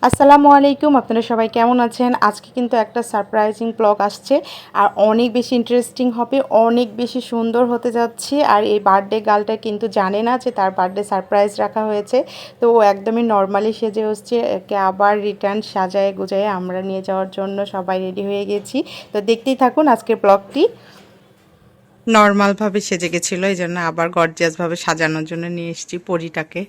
আসসালামু আলাইকুম, আপনারা সবাই কেমন আছেন? আজকে কিন্তু একটা সারপ্রাইজিং ব্লগ আসছে আর অনেক বেশি ইন্টারেস্টিং হবে, অনেক বেশি সুন্দর হতে যাচ্ছে। আর এই বার্থডে গার্লটা কিন্তু জানে না যে তার বার্থডে সারপ্রাইজ রাখা হয়েছে। তো ও একদমই নর্মালি সেজে হচ্ছে, একে আবার রিটার্ন সাজায় গুজায় আমরা নিয়ে যাওয়ার জন্য সবাই রেডি হয়ে গেছি। তো দেখতেই থাকুন আজকের ব্লগটি। নর্মালভাবে সেজে গেছিলো, এই জন্য আবার গর্জিয়াসভাবে সাজানোর জন্য নিয়ে এসেছি পরিটাকে।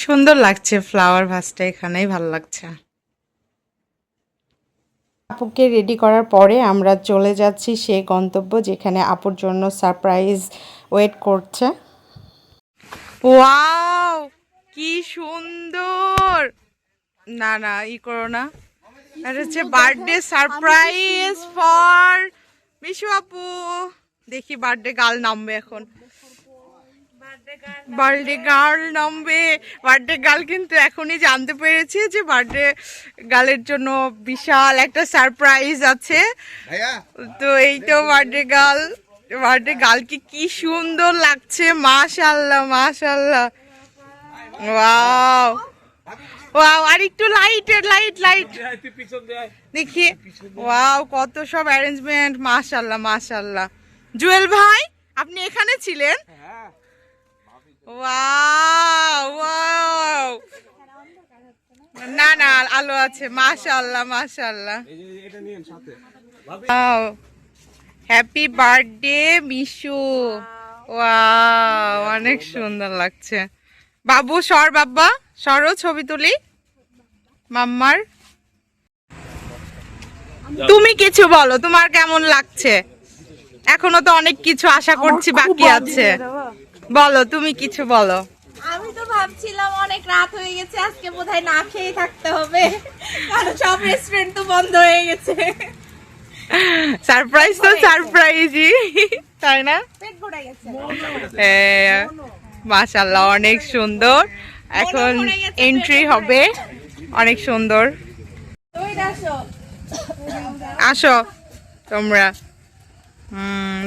সুন্দর লাগছে ফ্লাওয়ার ভাসটা, এখানেই ভালো লাগছে। আপুকে রেডি করার পরে আমরা চলে যাচ্ছি সেই গন্তব্য যেখানে আপুর জন্য সারপ্রাইজ ওয়েট করছে। ওয়াও, কি সুন্দর! না না, করো না। এটা হচ্ছে বার্থডে সারপ্রাইজ ফর মিশু আপু। দেখি বার্থডে গার্ল নামবে এখন। বার্থডে গার্ল নামবে। বার্থডে গার্ল কিন্তু এখনই জানতে পেরেছি যে বার্থডে গার্লের জন্য বিশাল একটা সারপ্রাইজ আছে। তো এই তো বার্থডে গার্ল। বার্থডে গার্লকে কি সুন্দর লাগছে, মাশাআল্লাহ মাশাআল্লাহ। ওয়াও ওয়াও, আর একটু লাইট দেখি। ওয়াও, কত সব অ্যারেঞ্জমেন্ট, মাশাআল্লাহ মাশাআল্লাহ। জুয়েল ভাই, আপনি এখানে ছিলেন? ওয়াও ওয়াও, না না আলো আছে, মাশাআল্লাহ মাশাআল্লাহ। Wow, happy birthday Mishu. Wow, অনেক সুন্দর লাগছে। বাবু সর, বাবা সরো, ছবি তুলি মাম্মার। তুমি কিছু বলো, তোমার কেমন লাগছে? এখনো তো অনেক কিছু আশা করছি বাকি আছে, বলো তুমি কিছু বলো। আমি তো ভাবছিলাম অনেক রাত হয়ে গেছে, আজকে বোধহয় না খেয়ে থাকতে হবে, কারণ সব রেস্টুরেন্ট তো বন্ধ হয়ে গেছে। সারপ্রাইজ তো সারপ্রাইজই, তাই না? পেট ভরে গেছে। মাশাআল্লাহ, অনেক সুন্দর। এখন এন্ট্রি হবে, অনেক সুন্দর। আসো তোমরা।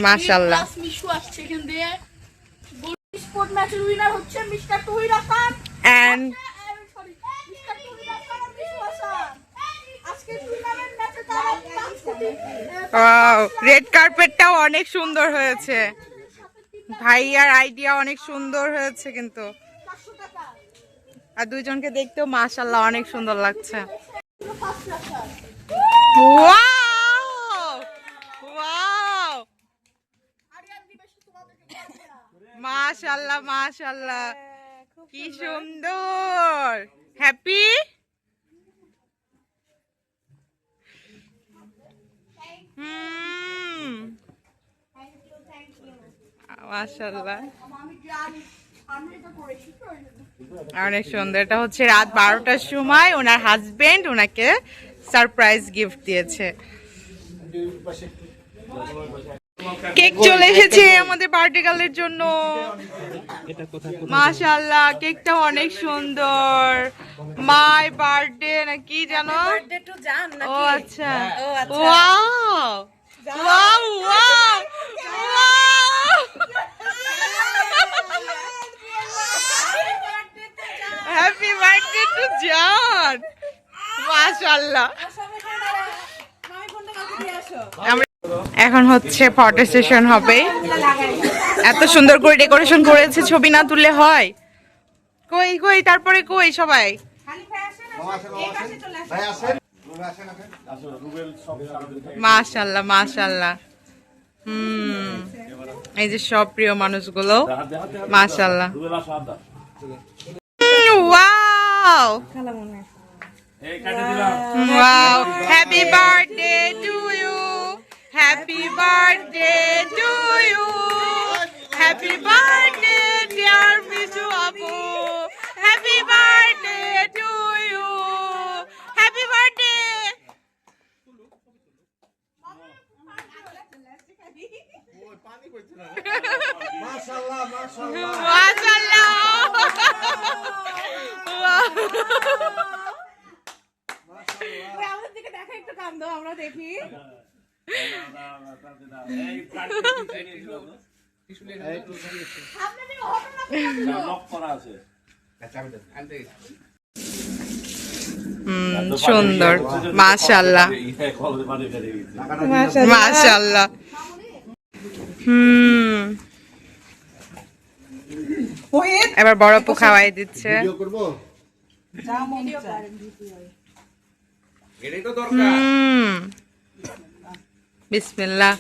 মাশাআল্লাহ। মিশু আসছে এখান দিয়ে। স্পোর্ট ম্যাচের উইনার হচ্ছে mister Tuhin Hasan and sorry mister Tuhin Hasan আর মিশু হাসান। আজকে টুর্নামেন্ট ম্যাচে তারা 5 কোটি। ওয়াও, রেড কার্পেটটাও অনেক সুন্দর হয়েছে। ভাইয়ার আইডিয়া অনেক সুন্দর হয়েছে কিন্তু। 500 টাকা। আর দুইজনকে দেখতেও মাশাআল্লাহ অনেক সুন্দর লাগছে। 5 টাকা। ওয়াও ওয়াও, মাশাআল্লাহ মাশাআল্লাহ, কি সুন্দর। হ্যাপি মাশাআল্লাহ, অনেক সুন্দর। এটা হচ্ছে রাত 12টার সময় ওনার হাজবেন্ড ওনাকে সারপ্রাইজ গিফট দিয়েছে। কেক চলে এসেছে আমাদের বার্থডে গার্লের জন্য। মাশাআল্লাহ, কেকটা অনেক সুন্দর। মাই বার্থডে নাকি জানো? বার্থডে টু জান নাকি? ও আচ্ছা। ও আচ্ছা। Wow wow wow wow, happy birthday two জান। মাশাআল্লাহ। এখন হচ্ছে ফটো সেশন হবে। এত সুন্দর করে ডেকোরেশন করেছে, ছবি না তুললে হয়? কই কই তারপরে কই সবাই? মাশাআল্লাহ মাশাআল্লাহ। এই যে সব প্রিয় মানুষগুলো, মাশাআল্লাহ। Wow wow, happy birthday to you, happy birthday to you, happy birthday dear Mishu আপু, happy birthday to you, happy birthday. মাশাআল্লাহ মাশাআল্লাহ মাশাআল্লাহ। আমাদের দিকে দেখা, একটু কান দাও আমরা দেখি। লক করা আছে। সুন্দর, মাশাআল্লাহ মাশাআল্লাহ। এবার বড় আপু খাওয়াই দিচ্ছে। বিসমিল্লাহ।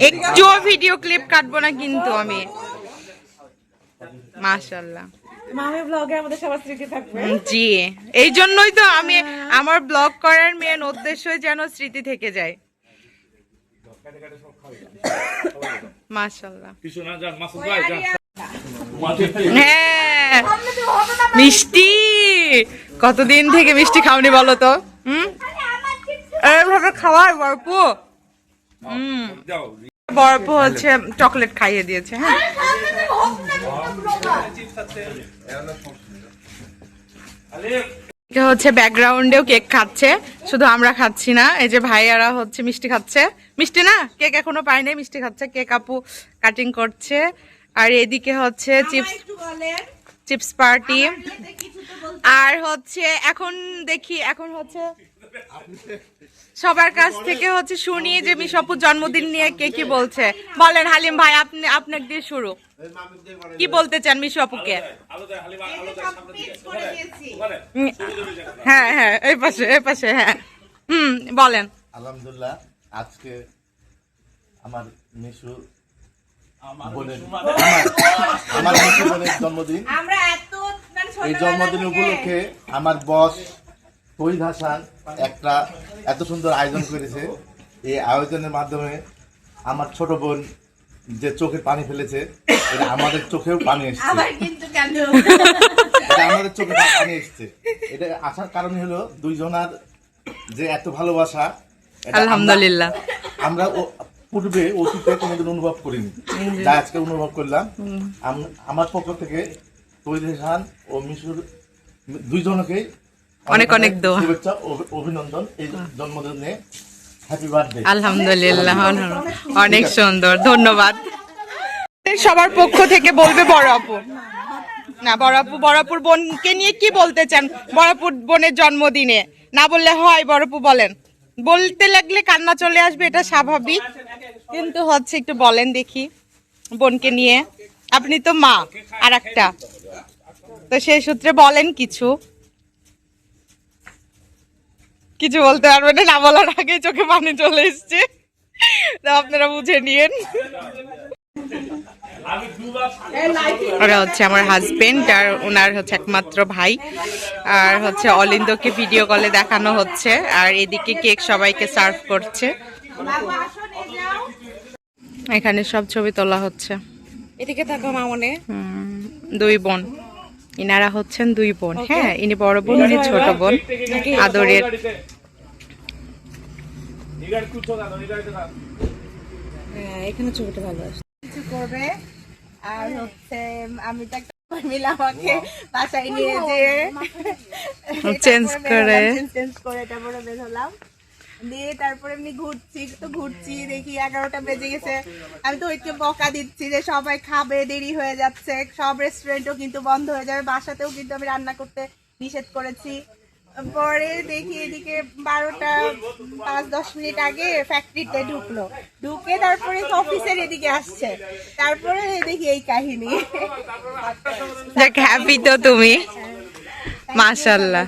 একটুও ভিডিও ক্লিপ কাটবো না কিন্তু আমি। মাশাআল্লাহ, মামি ব্লগে আমাদের সবার স্মৃতি থাকবে। জি, এই জন্যই তো আমি আমার ব্লগ করার মেন উদ্দেশ্যই যেন স্মৃতি থেকে যায়। মাশাআল্লাহ। হ্যাঁ, মিষ্টি কতদিন থেকে মিষ্টি খাওনি বলো তো? এইভাবে খাওয়াই বরপু। বরপু হচ্ছে চকলেট খাইয়ে দিয়েছে। হ্যাঁ, হচ্ছে ব্যাকগ্রাউন্ডেও কেক খাচ্ছে, শুধু আমরা খাচ্ছি না। এই যে ভাইয়ারা হচ্ছে মিষ্টি খাচ্ছে। মিষ্টি না, কেক এখনো পাই নাই, মিষ্টি খাচ্ছে। কেক আপু কাটিং করছে। আর এদিকে হচ্ছে চিপস পার্টি। আর হচ্ছে এখন দেখি, এখন হচ্ছে সবার কাছ থেকে হচ্ছে শুনি যে মিশাপুর জন্মদিন নিয়ে কে কি বলছে। বলেন হালিম ভাই, আপনি আপনার দিয়ে শুরু, কি বলতে চান মিশু আপুকে? হ্যাঁ হ্যাঁ, এই পাশে এই পাশে। হ্যাঁ, বলেন। আলহামদুলিল্লাহ, আজকে আমার মিশু বোনের জন্মদিন। এই জন্মদিন উপলক্ষে আমার বস শহীদ হাসান একটা এত সুন্দর আয়োজন করেছে। এই আয়োজনের মাধ্যমে আমার ছোট বোন যে চোখে পানি ফেলেছে, এটা আমাদের চোখেও পানি এসছে। এটা আমাদের চোখে পানি এসছে। এটা আসার কারণ হলো দুইজনার যে এত ভালোবাসা, আলহামদুলিল্লাহ আমরা পূর্বে অতীতে কোনোদিন অনুভব করিনি, যা আজকে অনুভব করলাম। আমার পক্ষ থেকে শহীদ হাসান ও মিশুর দুইজনকেই অনেক অনেক দোয়া, শুভেচ্ছা, অভিনন্দন এই জন্মদিনে। Happy birthday. আলহামদুলিল্লাহ, অনেক সুন্দর, ধন্যবাদ। সবার পক্ষ থেকে বলবে বড় আপু। না, বড়পুর বোনকে নিয়ে কি বলতে চান? বড়পুর বোনের জন্মদিনে না বললে হয়? বড়পু বলেন, বলতে লাগলে কান্না চলে আসবে, এটা স্বাভাবিক, কিন্তু হচ্ছে একটু বলেন দেখি বোনকে নিয়ে। আপনি তো মা আর একটা, তো সেই সূত্রে বলেন কিছু। কিছু বলতে পারবেন না, বলার আগে চোখে পানি চলে এসছে, তো আপনারা বুঝে নিয়েন। ওরা হচ্ছে আমার হাজবেন্ড আর ওনার হচ্ছে একমাত্র ভাই। আর হচ্ছে অলিন্দকে ভিডিও কলে দেখানো হচ্ছে, আর এদিকে কেক সবাইকে সার্ভ করছে। এখানে সব ছবি তোলা হচ্ছে। এদিকে থাকো মামনে। দুই বোন, ইনারা হচ্ছেন দুই বোন। হ্যাঁ, ইনি বড় বোন, উনি ছোট বোন আদরের। এখানে ছবিটা ভালো আসছে। কিছু করবে আর হচ্ছে আমি তো একটা মিলে আমাকে বাসায় নিয়ে যে চেঞ্জ করে এটা বড় বের হলাম দিয়ে, তারপরে এমনি ঘুরছি দেখি 11টা বেজে গেছে। আমি তো ওইকে বকা দিচ্ছি যে সবাই খাবে, দেরি হয়ে যাচ্ছে, সব রেস্টুরেন্টও কিন্তু বন্ধ হয়ে যাবে, বাসাতেও কিন্তু আমি রান্না করতে নিষেধ করেছি। পরে দেখি এদিকে 12টা 5-10 মিনিট আগে ফ্যাক্টরিতে ঢুকে তারপরে অফিসের এদিকে আসছে, তারপরে দেখি এই কাহিনী। হ্যাপি তো তুমি? মাশাআল্লাহ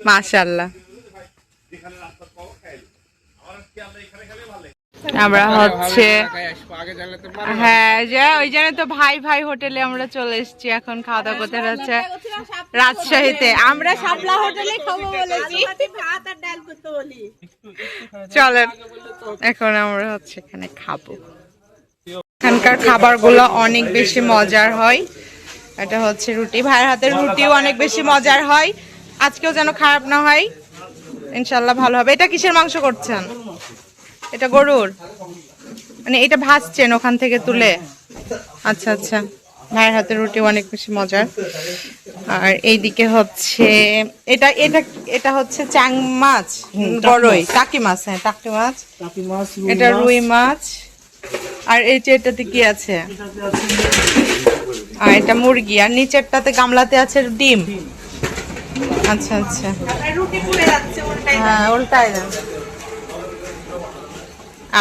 মাশাআল্লাহ। আমরা হচ্ছে হ্যাঁ যে ওই জন্য তো ভাই হোটেলে আমরা চলে এসেছি এখন খাওয়া দাওয়া করতে। হচ্ছে রাজশাহীতে, আমরা শাপলা হোটেলে খাবো বলেছি। চলেন এখন আমরা হচ্ছে এখানে খাবো। এখানকার খাবারগুলো অনেক বেশি মজার হয়। এটা হচ্ছে রুটি, ভাইয়ের হাতের রুটিও অনেক বেশি মজার হয়। আজকেও যেন খারাপ না হয়, ইনশাল্লাহ ভালো হবে। এটা কিসের মাংস করছেন? এটা গরুর, মানে এটা ভাজছেন ওখান থেকে তুলে? আচ্ছা আচ্ছা। ভাইয়ের হাতের রুটি অনেক বেশি মজার। আর এইদিকে হচ্ছে এটা এটা এটা হচ্ছে চাং মাছ, বড়ই টাকি মাছ। হ্যাঁ, টাকি মাছ। টাকি মাছ, এটা রুই মাছ। আর এই যে এটাতে কি আছে? আর এটা মুরগি। আর নিচেরটাতে গামলাতে আছে ডিম। আচ্ছা আচ্ছা, আপনার রুটি পুড়ে যাচ্ছে উল্টাই। হ্যাঁ উল্টাই না।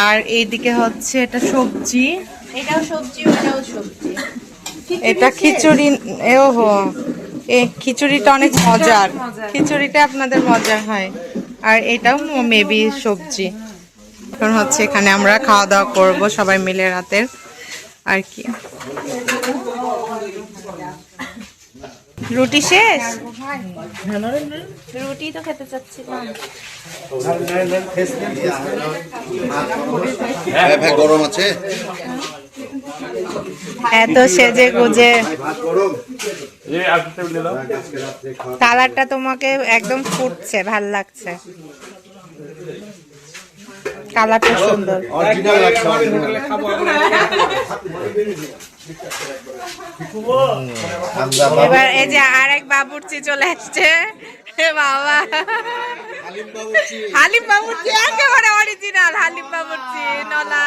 আর এইদিকে হচ্ছে এটা সবজি, এটাও সবজি, ওটাও সবজি। এটা খিচুড়ি। ওহো, এই খিচুড়িটা অনেক মজার, খিচুড়িটা আপনাদের মজার হয়। আর এটাও মেবি সবজি। এখন হচ্ছে এখানে আমরা খাওয়া দাওয়া করব সবাই মিলে রাতের। আর কি রুটি শেষ? রুটি তো খেতে চাচ্ছিলাম। ভাই গরম আছে? এত সেজে গুজে কালারটা তোমাকে একদম ফুটছে, ভাল লাগছে, কালারটা সুন্দর। অরিজিনাল লাগছে, এবার এই যে আরেক বাবুর্চি চলে আসছে। বাবা, হালিম বাবুর্চি একেবারে অরিজিনাল হালিম বাবুর্চি নলা।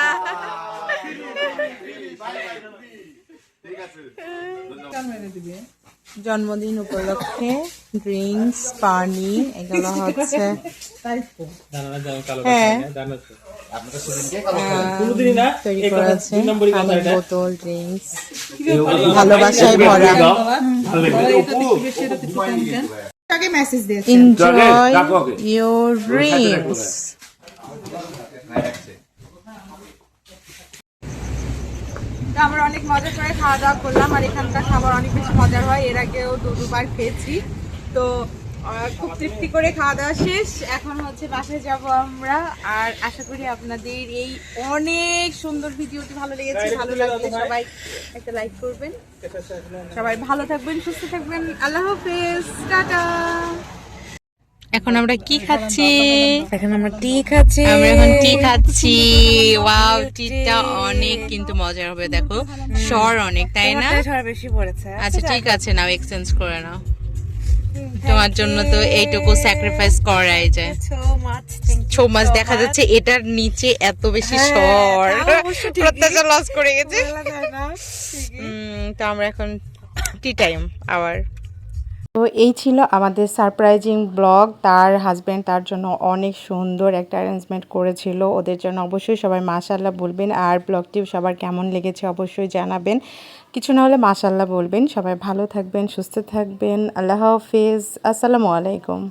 জন্মদিন উপলক্ষে ড্রিঙ্কস, পানি, এগুলো হচ্ছে। হ্যাঁ, তৈরি করেছে পানির বোতল, ড্রিঙ্কস, ভালোবাসায় ভরা। মেসেজ দিয়েছে এনজয় ইউর ড্রিঙ্কস। তো আমরা অনেক মজা করে খাওয়া দাওয়া করলাম। আর এখানকার খাবার অনেক বেশি মজার হয়, এর আগেও দুবার খেয়েছি। তো খুব তৃপ্তি করে খাওয়া দাওয়া শেষ। এখন হচ্ছে বাসায় যাব আমরা। আর আশা করি আপনাদের এই অনেক সুন্দর ভিডিওটি ভালো লেগেছে। ভালো লাগলে সবাই একটা লাইক করবেন। সবাই ভালো থাকবেন, সুস্থ থাকবেন। আল্লাহ হাফেজ, টাটা। এখন আমরা কি খাচ্ছি? এখন আমরা টি খাচ্ছি। আমরা এখন টি খাচ্ছি। ওয়াও, টিটা অনেক কিন্তু মজার হবে। দেখো সর অনেক, তাই না? বেশি পড়েছে। আচ্ছা ঠিক আছে, নাও এক্সচেঞ্জ করে নাও। তোমার জন্য তো এইটুকু স্যাক্রিফাইস করাই যায়। ছৌ মাছ দেখা যাচ্ছে এটার নিচে এত বেশি সর, প্রত্যাশা লস করে গেছে। তো আমরা এখন টি টাইম আওয়ার। তো এই ছিল আমাদের সারপ্রাইজিং ব্লগ। তার হাজব্যান্ড তার জন্য অনেক সুন্দর একটা অ্যারেঞ্জমেন্ট করেছিল। ওদের জন্য অবশ্যই সবাই মাশাআল্লাহ বলবেন। আর ব্লগটি সবার কেমন লেগেছে অবশ্যই জানাবেন, কিছু না হলে মাশাআল্লাহ বলবেন। সবাই ভালো থাকবেন, সুস্থ থাকবেন। আল্লাহ হাফেজ, আসসালামু আলাইকুম।